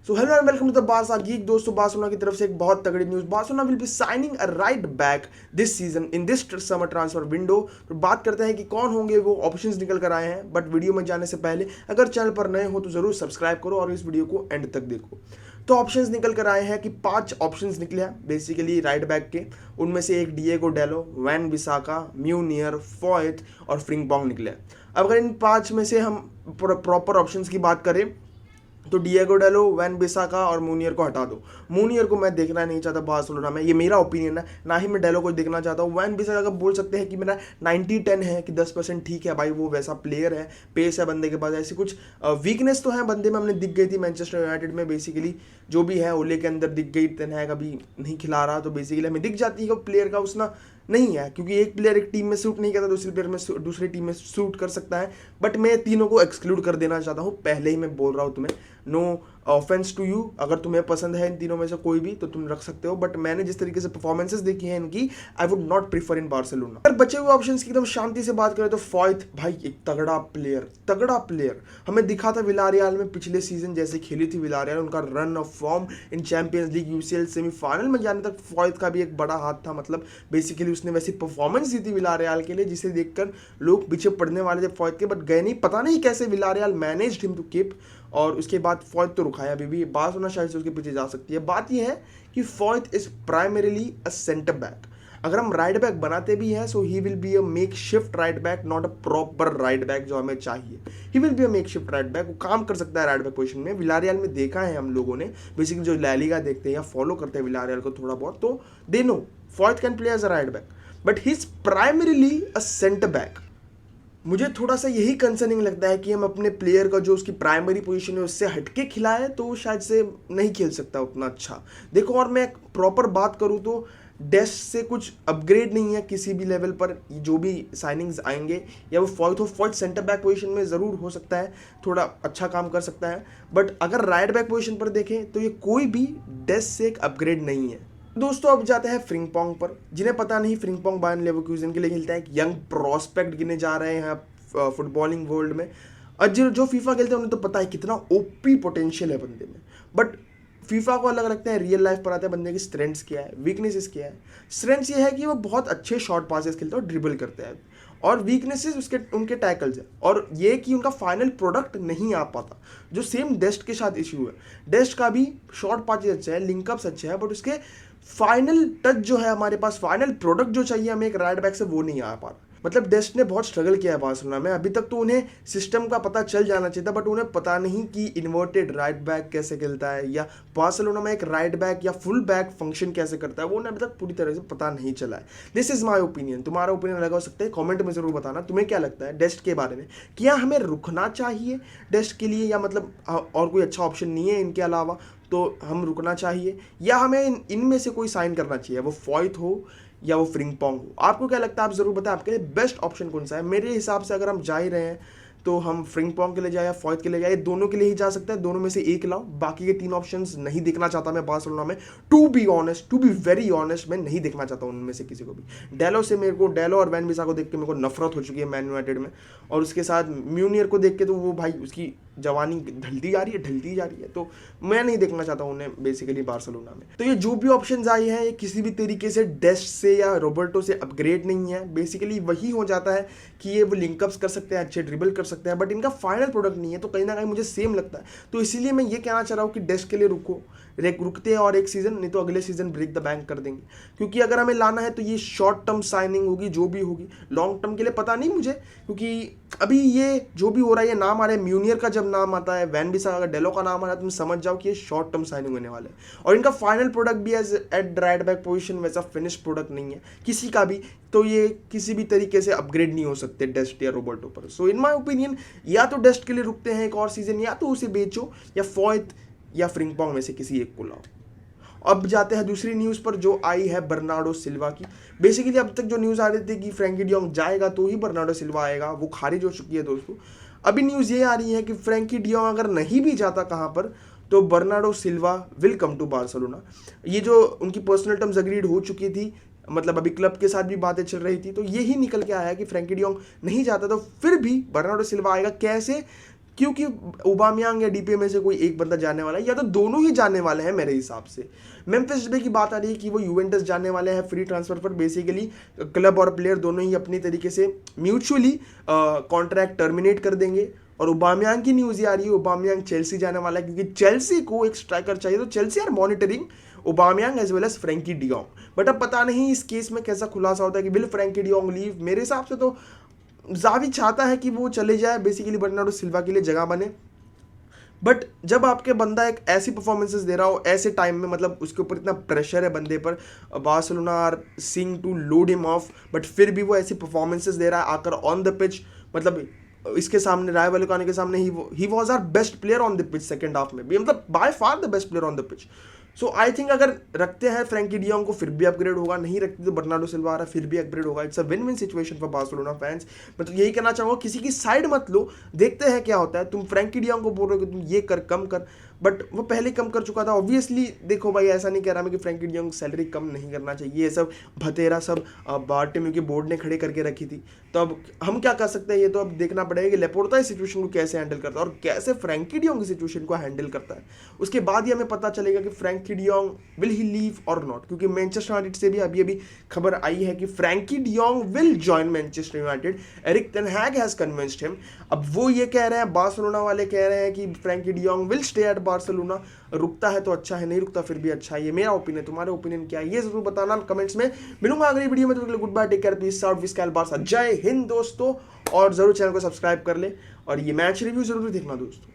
So hello and welcome to the Barca Geek. दोस्तों, Barcelona की तरफ से एक बहुत तगड़ी news. Barcelona will be signing a right back this season in this summer transfer window. तो बात करते हैं कि कौन होंगे वो ऑप्शंस निकल कर आए हैं। बट वीडियो में जाने से पहले अगर चैनल पर नए हो तो जरूर सब्सक्राइब करो और इस वीडियो को एंड तक देखो। तो ऑप्शंस निकल कर आए हैं कि 5 ऑप्शंस निकले हैं बेसिकली राइट बैक के। उनमें से एक डिएगो डेलो, वैन बिसाका, म्यूनियर, फॉयत और फ्रिंगपोंग निकले हैं। अब अगर इन 5 में से हम प्रॉपर ऑप्शंस की बात करें तो डिएगो डेलो, वैन बिसाका और मूनियर को हटा दो। मूनियर को मैं देखना नहीं चाहता बार्सिलोना में, ये मेरा ओपिनियन है। ना ही मैं डेलो को देखना चाहता हूँ। वैन बिसाका का बोल सकते हैं कि मेरा 90-10 है कि 10% ठीक है भाई, वो वैसा प्लेयर है, पेस है बंदे के पास। ऐसी कुछ वीकनेस तो है बंदे में, हमने दिख गई थी मैनचेस्टर यूनाइटेड में। बेसिकली जो भी है ओले के अंदर दिख गई। टेन हैग अभी नहीं खिला रहा तो बेसिकली हमें दिख जाती है प्लेयर का उसना नहीं है, क्योंकि एक प्लेयर एक टीम में सूट नहीं करता, दूसरे प्लेयर में दूसरी टीम में सूट कर सकता है। बट मैं तीनों को एक्सक्लूड कर देना चाहता हूँ, पहले ही मैं बोल रहा हूँ तुम्हें। नो ऑफेंस टू यू, अगर तुम्हें पसंद है इन तीनों में से कोई भी तो तुम रख सकते हो। बट मैंने जिस तरीके से परफॉर्मेंसेस देखी है इनकी, I would not prefer in Barcelona. अगर बचे हुए ऑप्शंस की एकदम शांति से बात करें तो फॉयत भाई एक तगड़ा प्लेयर हमें दिखा था विलारियल में पिछले सीजन जैसे खेली थी विलारियल। उनका run of form in champions league, UCL semifinal में जाने तक फॉयत का भी एक बड़ा हाथ था। मतलब बेसिकली उसने वैसी परफॉर्मेंस दी थी विलारियल के लिए जिसे देखकर लोग पीछे पड़ने वाले थे फॉयत के, बट गए नहीं। पता नहीं कैसे Villarreal managed him to keep. और उसके बाद फॉयत तो रुका है अभी भी, बार्सिलोना शायद से उसके पीछे जा सकती है। बात यह है कि Foyth is primarily a centre back. अगर हम राइट बैक बनाते भी हैं so he will be a makeshift right back, not a proper right back जो हमें चाहिए। He will be a makeshift right back, वो काम कर सकता है राइट बैक पोजीशन में। विलारियल में देखा है हम लोगों ने, बेसिकली जो ला लीगा देखते हैं या फॉलो करते हैं विलारियल को थोड़ा बहुत, तो they know Foyth can play as a right back, but he is primarily a centre back. मुझे थोड़ा सा यही कंसर्निंग लगता है कि हम अपने प्लेयर का जो उसकी प्राइमरी पोजीशन है उससे हटके खिलाए तो शायद से नहीं खेल सकता उतना अच्छा। देखो, और मैं प्रॉपर बात करूँ तो डेस्ट से कुछ अपग्रेड नहीं है किसी भी लेवल पर। जो भी साइनिंग्स आएंगे या वो फॉयत सेंटर बैक पोजीशन में ज़रूर हो सकता है, थोड़ा अच्छा काम कर सकता है। बट अगर राइट बैक पोजीशन पर देखें तो ये कोई भी डेस्ट से एक अपग्रेड नहीं है। दोस्तों, अब जाते हैं फ्रिंगपोंग पर। जिन्हें पता नहीं, फ्रिंगपोंग बायर्न लेवरकुसेन के लिए खेलता है। एक यंग प्रोस्पेक्ट गिने जा रहे हैं फुटबॉलिंग वर्ल्ड में। और जो फीफा खेलते हैं उन्हें तो पता है कितना ओपी पोटेंशियल है बंदे में। बट फीफा को अलग रखते हैं, रियल लाइफ पर आते हैं बंदे की स्ट्रेंथ्स क्या है, वीकनेसेस क्या है। स्ट्रेंथ्स ये है कि वो बहुत अच्छे शॉर्ट पासेस खेलते हैं और ड्रिबल करते हैं, और वीकनेसेस उसके उनके टैकल्स है, और ये कि उनका फाइनल प्रोडक्ट नहीं आ पाता, जो सेम डेस्ट के साथ इशू है। डेस्ट का भी शॉर्ट पासेस अच्छा है, लिंकअप्स अच्छे है, बट उसके फाइनल टच जो है हमारे पास, फाइनल प्रोडक्ट जो चाहिए हमें एक राइट बैक से, वो नहीं आ पा रहा। मतलब डेस्ट ने बहुत स्ट्रगल किया है बार्सिलोना में। अभी तक तो उन्हें सिस्टम का पता चल जाना चाहिए था, बट उन्हें पता नहीं कि इन्वर्टेड राइट बैक कैसे खेलता है, या बार्सिलोना में एक राइट बैक या फुल बैक फंक्शन कैसे करता है, वो उन्हें अभी तक पूरी तरह से पता नहीं चला है। This is my opinion. तुम्हारा ओपिनियन अलग हो सकता है, कॉमेंट में जरूर बताना तुम्हें क्या लगता है डेस्ट के बारे में। क्या हमें रुकना चाहिए डेस्ट के लिए, या मतलब और कोई अच्छा ऑप्शन नहीं है इनके अलावा तो हम रुकना चाहिए, या हमें इनमें से कोई साइन करना चाहिए, वो फॉयत हो या वो फ्रिंगपोंग हो। आपको क्या लगता है, आप जरूर बताएं आपके लिए बेस्ट ऑप्शन कौन सा है। मेरे हिसाब से अगर हम जा ही रहे हैं तो हम फ्रिंगपोंग के लिए जाए या फॉयत के लिए जाए, दोनों के लिए ही जा सकते हैं। दोनों में से एक लाओ, बाकी के 3 ऑप्शंस नहीं देखना चाहता मैं बार्सिलोना में। To be honest, to be very honest, मैं नहीं देखना चाहता उनमें से किसी को भी। डेलो से मेरे को, डेलो और वैन बिसाका को देख के मेरे को नफरत हो चुकी है मैन यूनाइटेड में, और उसके साथ म्यूनियर को देख के तो वो भाई उसकी जवानी ढलती जा रही है, तो मैं नहीं देखना चाहता उन्हें बेसिकली बार्सिलोना में। तो ये जो भी ऑप्शंस आई हैं ये किसी भी तरीके से डेस्ट से या रोबर्टो से अपग्रेड नहीं है। बेसिकली वही हो जाता है कि ये वो लिंकअप्स कर सकते हैं, अच्छे ड्रिबल कर सकते हैं, बट इनका फाइनल प्रोडक्ट नहीं है, तो कहीं ना कहीं मुझे सेम लगता है। तो इसीलिए मैं ये कहना चाह रहा हूँ कि डेस्ट के लिए रुकते हैं और एक सीजन, नहीं तो अगले सीजन ब्रेक द बैंक कर देंगे। क्योंकि अगर हमें लाना है तो ये शॉर्ट टर्म साइनिंग होगी, जो भी होगी। लॉन्ग टर्म के लिए पता नहीं मुझे, क्योंकि अभी ये जो भी हो रहा है, ये नाम आ रहा है म्यूनियर का, जब नाम आता है वैन बिसाका का, डेलो का नाम आ रहा है, तुम समझ जाओ कि ये शॉर्ट टर्म साइनिंग होने वाले हैं। और इनका फाइनल प्रोडक्ट भी as at right back position वैसा फिनिश प्रोडक्ट नहीं है किसी का भी, तो ये किसी भी तरीके से अपग्रेड नहीं हो सकते डेस्ट या रोबर्टो पर। सो इन माय ओपिनियन, या तो डेस्ट के लिए रुकते हैं एक और सीजन, या तो उसे बेचो, या फॉयत या फ्रिंगपोंग में से किसी एक को लाओ। अब जाते हैं दूसरी न्यूज़ पर जो आई है बर्नार्डो सिल्वा की। बेसिकली अब तक जो न्यूज़ आ रही थी कि फ्रैंकी डियोंग जाएगा तो ही बर्नार्डो सिल्वा आएगा, वो खारिज हो चुकी है दोस्तों। अभी न्यूज़ ये आ रही है कि फ्रैंकी डियोंग अगर नहीं भी जाता कहाँ पर, तो Bernardo Silva will come to Barcelona. ये जो उनकी पर्सनल टर्म्स अग्रीड हो चुकी थी, मतलब अभी क्लब के साथ भी बातें चल रही थी, तो यही निकल के आया कि फ्रैंकी डियोंग नहीं जाता तो फिर भी बर्नार्डो सिल्वा आएगा। कैसे? क्योंकि ओबामियांग या डीपीए में से कोई एक बंदा जाने वाला है, या तो दोनों ही जाने वाले हैं मेरे हिसाब से। मेम्फिस डिपे की बात आ रही है कि वो यूवेंटस जाने वाले हैं फ्री ट्रांसफर पर। बेसिकली क्लब और प्लेयर दोनों ही अपनी तरीके से म्यूचुअली कॉन्ट्रैक्ट टर्मिनेट कर देंगे। और ओबामियांग की न्यूज़ ये आ रही है ओबामियांग चेल्सी जाने वाला है, क्योंकि चेल्सी को एक स्ट्राइकर चाहिए, तो Chelsea are monitoring Aubameyang as well as Frenkie de Jong. But अब पता नहीं इस केस में कैसा खुलासा होता है कि विल फ्रैंकी डियोंग लीव। मेरे हिसाब से तो जावी चाहता है कि वो चले जाए, बेसिकली बर्नार्डो सिल्वा के लिए जगह बने। बट जब आपके बंदा एक ऐसी परफॉर्मेंसेस दे रहा हो ऐसे टाइम में, मतलब उसके ऊपर इतना प्रेशर है बंदे पर, Barcelona are seeing to load him off, but फिर भी वो ऐसी परफॉर्मेंसेस दे रहा है आकर ऑन द पिच। मतलब इसके सामने राय वैलेकानो के सामने ही was our best player on the pitch second half में भी, मतलब by far the best player on the pitch. So I think अगर रखते हैं फ्रैंकी डियोंग को फिर भी अपग्रेड होगा, नहीं रखते तो बर्नार्डो सिल्वा आ रहा फिर भी अपग्रेड होगा। It's a win win situation for Barcelona fans. मैं तो यही कहना चाहूँगा, किसी की साइड मत लो, देखते हैं क्या होता है। तुम फ्रैंकी डियोंग को बोल रहे हो कि तुम ये कर, कम कर, बट वो पहले कम कर चुका था ऑब्वियसली। देखो भाई, ऐसा नहीं कह रहा मैं कि फ्रैंकी डियोंग सैलरी कम नहीं करना चाहिए, ये सब भतेरा सब बार्टेम्यू के बोर्ड ने खड़े करके रखी थी। तो अब हम क्या कर सकते हैं, ये तो अब देखना पड़ेगा कि लेपोर्टा इस सिचुएशन को कैसे हैंडल करता है और कैसे फ्रैंकी डियोंग की सिचुएशन को हैंडल करता है। उसके बाद ही हमें पता चलेगा कि Frenkie de Jong will he leave और नॉट। क्योंकि मैनचेस्टर यूनाइटेड से भी अभी अभी खबर आई है कि Frenkie de Jong will join Manchester United. Erik ten Hag has convinced him. अब वो ये कह रहे हैं, बार्सिलोना वाले कह रहे हैं कि Frenkie de Jong will stay at Barcelona. रुकता है तो अच्छा है, नहीं रुकता फिर भी अच्छा है। ये मेरा ओपिनियन, तुम्हारे ओपिनियन क्या है ये जरूर बताना कमेंट्स में। मिलूंगा अगली वीडियो में, तो good bye, take care, peace out, Visca Barca, जय हिंद दोस्तों। और जरूर चैनल को सब्सक्राइब कर ले और ये मैच रिव्यू जरूर देखना दोस्तों।